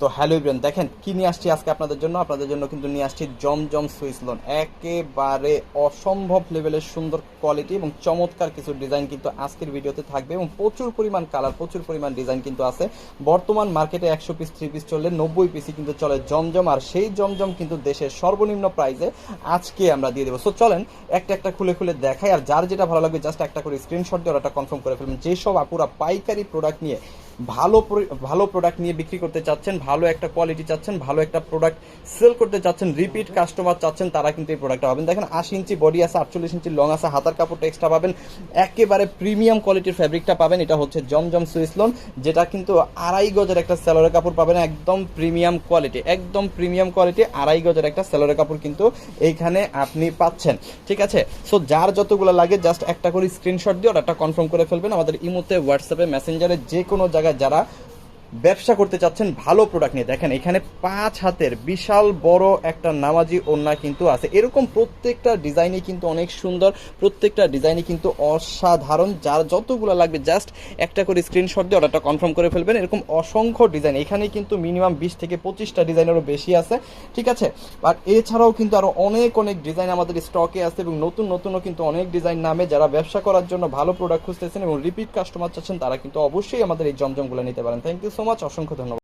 তো hello everyone, দেখেন কি নিয়ে আসছি আজকে আপনাদের জন্য কিন্তু নিয়ে আসছি জমজম সুইস লোন। একেবারে অসম্ভব লেভেলের সুন্দর কোয়ালিটি এবং চমৎকার কিছু ডিজাইন কিন্তু আজকের ভিডিওতে থাকবে এবং প্রচুর পরিমাণ কালার, প্রচুর পরিমাণ ডিজাইন কিন্তু আছে। বর্তমান মার্কেটে 100 পিস 3 পিস চললে 90 পিসই কিন্তু চলে জমজম, আর সেই জমজম কিন্তু দেশের সর্বনিম্ন প্রাইসে আজকে আমরা দিয়ে দেবো। সো চলেন একটা একটা খুলে খুলে দেখাই, আর যার যেটা ভালো লাগবে জাস্ট একটা করে স্ক্রিনশট দিয়ে ওটা কনফার্ম করে ফেলবেন। যেসব আপুরা পাইকারি প্রোডাক্ট নিয়ে ভালো প্রোডাক্ট নিয়ে বিক্রি করতে চাচ্ছেন, ভালো একটা কোয়ালিটি চাচ্ছেন, ভালো একটা প্রোডাক্ট সেল করতে চাচ্ছেন, রিপিট কাস্টমার চাচ্ছেন, তারা কিন্তু এই প্রোডাক্টটা পাবেন। দেখেন 80 ইঞ্চি বডি আছে, 48 ইঞ্চি লং আছে, হাতার কাপড়টা এক্সট্রা পাবেন, একেবারে প্রিমিয়াম কোয়ালিটির ফ্যাব্রিকটা পাবেন। এটা হচ্ছে জমজম সুইস লোন, যেটা কিন্তু 2.5 গজের একটা সেলরের কাপড় পাবেন, একদম প্রিমিয়াম কোয়ালিটি, একদম প্রিমিয়াম কোয়ালিটি 2.5 গজের একটা সেলরের কাপড় কিন্তু এইখানে আপনি পাচ্ছেন। ঠিক আছে, সো যার যতগুলো লাগে জাস্ট একটা করে স্ক্রিনশট দিয়ে ওটা কনফার্ম করে ফেলবেন। আমাদের ইমোতে, হোয়াটসঅ্যাপে, মেসেঞ্জারে যে কোনো জায়গায় যারা ব্যবসা করতে চাচ্ছেন ভালো প্রোডাক্ট নিয়ে, দেখেন এখানে 5 হাতের বিশাল বড় একটা নামাজি ওড়না কিন্তু আছে। এরকম প্রত্যেকটা ডিজাইনই কিন্তু অনেক সুন্দর, প্রত্যেকটা ডিজাইনই কিন্তু অসাধারণ। যার যতগুলো লাগবে জাস্ট একটা করে স্ক্রিনশট দিয়ে অর্ডারটা কনফার্ম করে ফেলবেন। এরকম অসংখ্য ডিজাইন, এখানে কিন্তু মিনিমাম 20 থেকে 25টা ডিজাইনেরও বেশি আছে। ঠিক আছে, আর এছাড়াও কিন্তু আরও অনেক অনেক ডিজাইন আমাদের স্টকে আছে এবং নতুনও কিন্তু অনেক ডিজাইন নামে। যারা ব্যবসা করার জন্য ভালো প্রোডাক্ট খুঁজতেছেন এবং রিপিট কাস্টমার চাচ্ছেন, তারা কিন্তু অবশ্যই আমাদের এই জমজমগুলো নিতে পারেন। থ্যাংক ইউ সো মাচ, অসংখ্য ধন্যবাদ।